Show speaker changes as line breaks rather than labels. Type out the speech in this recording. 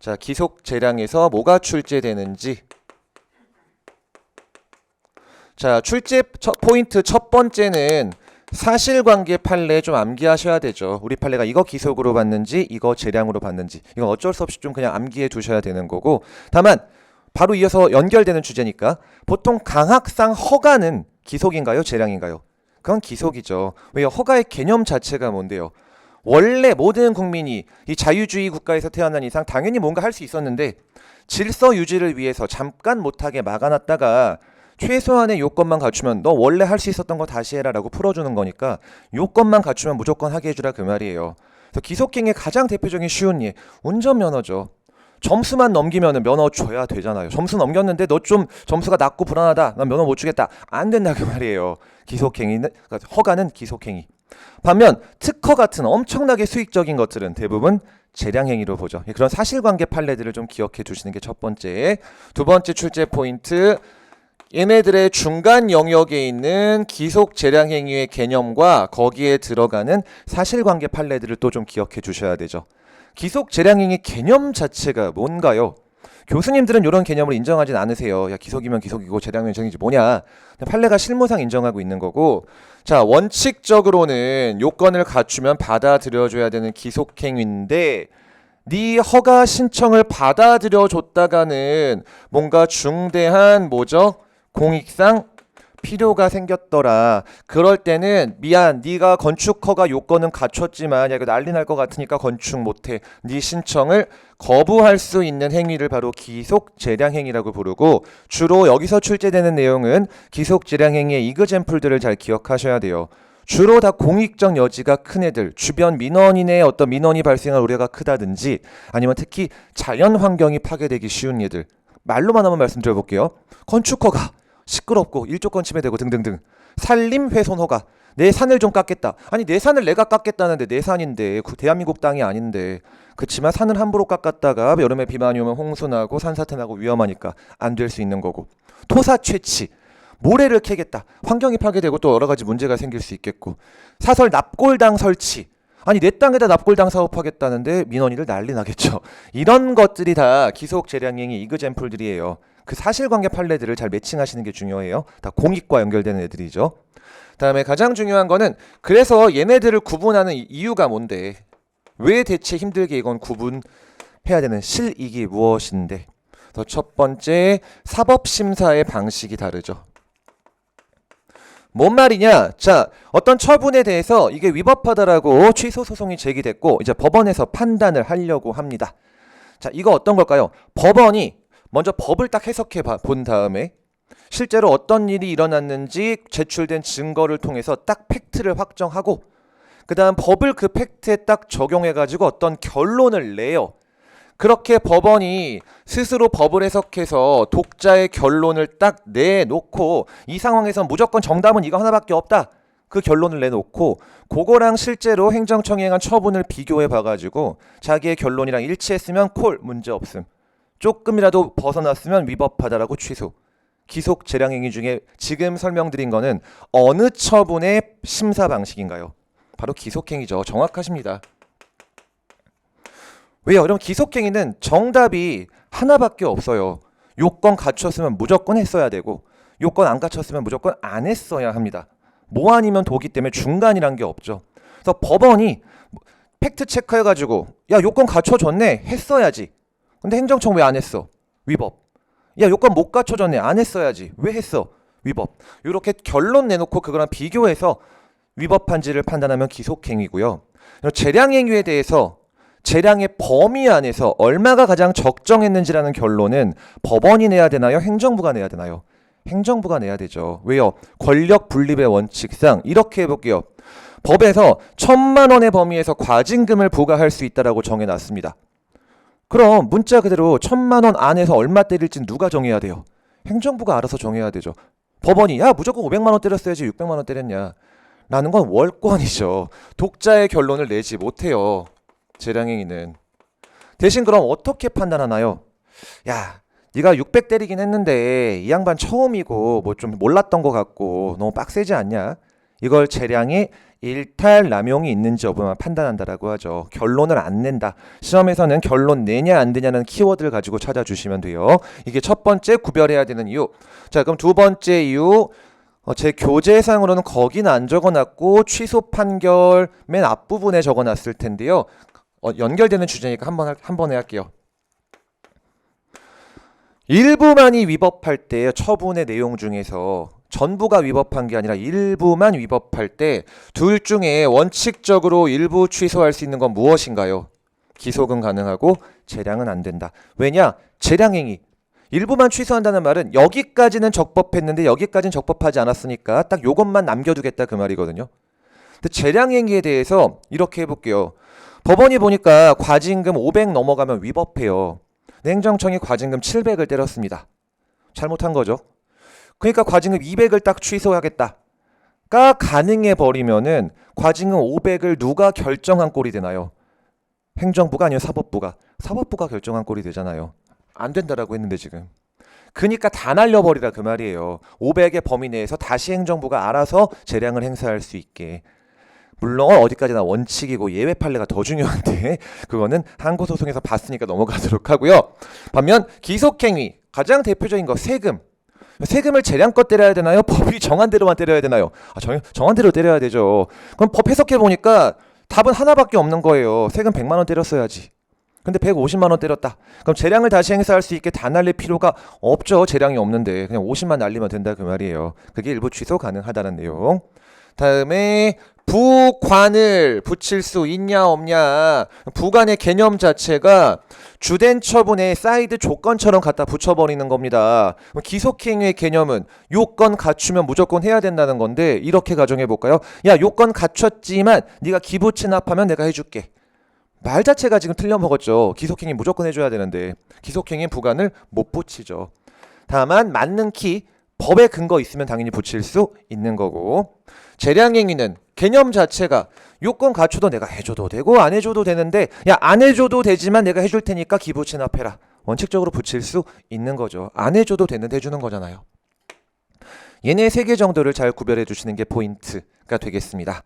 자, 기속 재량에서 뭐가 출제되는지. 자, 출제 포인트 첫 번째는 사실관계 판례 좀 암기하셔야 되죠. 우리 판례가 이거 기속으로 받는지 이거 재량으로 받는지 이건 어쩔 수 없이 좀 그냥 암기해 두셔야 되는 거고, 다만 바로 이어서 연결되는 주제니까 보통 강학상 허가는 기속인가요? 재량인가요? 그건 기속이죠. 왜요? 허가의 개념 자체가 뭔데요? 원래 모든 국민이 이 자유주의 국가에서 태어난 이상 당연히 뭔가 할 수 있었는데 질서 유지를 위해서 잠깐 못하게 막아놨다가 최소한의 요건만 갖추면 너 원래 할 수 있었던 거 다시 해라 라고 풀어주는 거니까 요건만 갖추면 무조건 하게 해주라 그 말이에요. 그래서 기속행위의 가장 대표적인 쉬운 예, 운전면허죠. 점수만 넘기면 면허 줘야 되잖아요. 점수 넘겼는데 너 좀 점수가 낮고 불안하다, 난 면허 못 주겠다, 안 된다 그 말이에요. 기속행위는, 그러니까 허가는 기속행위. 반면 특허 같은 엄청나게 수익적인 것들은 대부분 재량행위로 보죠. 그런 사실관계 판례들을 좀 기억해 두시는 게 첫 번째. 두 번째 출제 포인트, 얘네들의 중간 영역에 있는 기속 재량행위의 개념과 거기에 들어가는 사실관계 판례들을 또 좀 기억해 주셔야 되죠. 기속 재량행위 개념 자체가 뭔가요? 교수님들은 이런 개념을 인정하진 않으세요. 야, 기속이면 기속이고 재량이면 재량이지 뭐냐. 판례가 실무상 인정하고 있는 거고, 자, 원칙적으로는 요건을 갖추면 받아들여줘야 되는 기속행위인데 네 허가 신청을 받아들여줬다가는 뭔가 중대한 뭐죠? 공익상 필요가 생겼더라. 그럴 때는 미안, 네가 건축 허가 요건은 갖췄지만 야, 이거 난리 날 것 같으니까 건축 못해. 네 신청을 거부할 수 있는 행위를 바로 기속 재량 행위라고 부르고, 주로 여기서 출제되는 내용은 기속 재량 행위의 이그젬플들을 잘 기억하셔야 돼요. 주로 다 공익적 여지가 큰 애들, 주변 민원인의 어떤 민원이 발생할 우려가 크다든지, 아니면 특히 자연 환경이 파괴되기 쉬운 애들. 말로만 한번 말씀드려볼게요. 건축 허가 시끄럽고 일조권 침해되고 등등등. 산림 훼손 허가, 내 산을 좀 깎겠다. 아니 내 산을 내가 깎겠다는데 내 산인데 대한민국 땅이 아닌데. 그치만 산을 함부로 깎았다가 여름에 비 많이 오면 홍수 나고 산사태 나고 위험하니까 안 될 수 있는 거고. 토사 채취, 모래를 캐겠다. 환경이 파괴되고 또 여러 가지 문제가 생길 수 있겠고. 사설 납골당 설치, 아니 내 땅에다 납골당 사업하겠다는데 민원인들 난리 나겠죠. 이런 것들이 다 기속 재량행위 이그젬플들이에요. 그 사실관계 판례들을 잘 매칭하시는 게 중요해요. 다 공익과 연결되는 애들이죠. 다음에 가장 중요한 거는, 그래서 얘네들을 구분하는 이유가 뭔데, 왜 대체 힘들게 이건 구분해야 되는 실익이 무엇인데. 첫 번째, 사법심사의 방식이 다르죠. 뭔 말이냐? 자, 어떤 처분에 대해서 이게 위법하다라고 취소 소송이 제기됐고 이제 법원에서 판단을 하려고 합니다. 자, 이거 어떤 걸까요? 법원이 먼저 법을 딱 해석해 본 다음에 실제로 어떤 일이 일어났는지 제출된 증거를 통해서 딱 팩트를 확정하고, 그 다음 법을 그 팩트에 딱 적용해가지고 어떤 결론을 내요. 그렇게 법원이 스스로 법을 해석해서 독자의 결론을 딱 내놓고, 이 상황에서 무조건 정답은 이거 하나밖에 없다, 그 결론을 내놓고 그거랑 실제로 행정청이 행한 처분을 비교해 봐가지고 자기의 결론이랑 일치했으면 콜, 문제 없음, 조금이라도 벗어났으면 위법하다라고 취소. 기속 재량행위 중에 지금 설명드린 거는 어느 처분의 심사 방식인가요? 바로 기속행위죠. 정확하십니다. 왜요? 여러분, 기속행위는 정답이 하나밖에 없어요. 요건 갖췄으면 무조건 했어야 되고, 요건 안 갖췄으면 무조건 안 했어야 합니다. 뭐 아니면 도기 때문에 중간이란 게 없죠. 그래서 법원이 팩트 체크해가지고 야, 요건 갖춰줬네, 했어야지. 근데 행정청 왜 안 했어? 위법. 야, 요건 못 갖춰줬네, 안 했어야지. 왜 했어? 위법. 이렇게 결론 내놓고 그거랑 비교해서 위법한지를 판단하면 기속행위고요. 재량행위에 대해서 재량의 범위 안에서 얼마가 가장 적정했는지라는 결론은 법원이 내야 되나요? 행정부가 내야 되나요? 행정부가 내야 되죠. 왜요? 권력 분립의 원칙상 이렇게 해볼게요. 법에서 1,000만 원의 범위에서 과징금을 부과할 수 있다라고 정해놨습니다. 그럼 문자 그대로 1,000만 원 안에서 얼마 때릴지 누가 정해야 돼요? 행정부가 알아서 정해야 되죠. 법원이 야, 무조건 500만 원 때렸어야지 600만 원 때렸냐 라는 건 월권이죠. 독자의 결론을 내지 못해요, 재량행위는. 대신 그럼 어떻게 판단하나요? 야, 네가 600 때리긴 했는데 이 양반 처음이고 뭐 좀 몰랐던 것 같고 너무 빡세지 않냐? 이걸 재량의 일탈 남용이 있는지 여부만 판단한다라고 하죠. 결론을 안 낸다. 시험에서는 결론 내냐 안 되냐는 키워드를 가지고 찾아주시면 돼요. 이게 첫 번째 구별해야 되는 이유. 자, 그럼 두 번째 이유. 제 교재상으로는 거긴 안 적어놨고 취소 판결 맨 앞부분에 적어놨을 텐데요. 연결되는 주제니까 한 번에 할게요. 일부만이 위법할 때 처분의 내용 중에서 전부가 위법한 게 아니라 일부만 위법할 때 둘 중에 원칙적으로 일부 취소할 수 있는 건 무엇인가요? 기소는 가능하고 재량은 안 된다. 왜냐? 재량행위. 일부만 취소한다는 말은 여기까지는 적법했는데 여기까지는 적법하지 않았으니까 딱 요것만 남겨두겠다 그 말이거든요. 근데 재량행위에 대해서 이렇게 해볼게요. 법원이 보니까 과징금 500 넘어가면 위법해요. 행정청이 과징금 700을 때렸습니다. 잘못한 거죠. 그러니까 과징금 200을 딱 취소하겠다가 가능해 버리면은 과징금 500을 누가 결정한 꼴이 되나요? 행정부가 아니면 사법부가? 사법부가 결정한 꼴이 되잖아요. 안 된다라고 했는데 지금. 그러니까 다 날려버리라 그 말이에요. 500의 범위 내에서 다시 행정부가 알아서 재량을 행사할 수 있게. 물론 어디까지나 원칙이고 예외 판례가 더 중요한데 그거는 항고소송에서 봤으니까 넘어가도록 하고요. 반면 기속행위 가장 대표적인 거 세금. 세금을 재량껏 때려야 되나요? 법이 정한 대로만 때려야 되나요? 정한 대로 때려야 되죠. 그럼 법 해석해 보니까 답은 하나밖에 없는 거예요. 세금 100만 원 때렸어야지. 근데 150만 원 때렸다. 그럼 재량을 다시 행사할 수 있게 다 날릴 필요가 없죠. 재량이 없는데 그냥 50만 날리면 된다 그 말이에요. 그게 일부 취소 가능하다는 내용. 다음에 부관을 붙일 수 있냐 없냐. 부관의 개념 자체가 주된 처분의 사이드 조건처럼 갖다 붙여버리는 겁니다. 기속행위의 개념은 요건 갖추면 무조건 해야 된다는 건데 이렇게 가정해볼까요? 야, 요건 갖췄지만 네가 기부 체납하면 내가 해줄게. 말 자체가 지금 틀려먹었죠. 기속행위 무조건 해줘야 되는데 기속행위 부관을 못 붙이죠. 다만 맞는 키 법에 근거 있으면 당연히 붙일 수 있는 거고, 재량행위는 개념 자체가 요건 갖춰도 내가 해줘도 되고 안 해줘도 되는데 야, 안 해줘도 되지만 내가 해줄 테니까 기부 체납해라. 원칙적으로 붙일 수 있는 거죠. 안 해줘도 되는데 해주는 거잖아요. 얘네 3개 정도를 잘 구별해 주시는 게 포인트가 되겠습니다.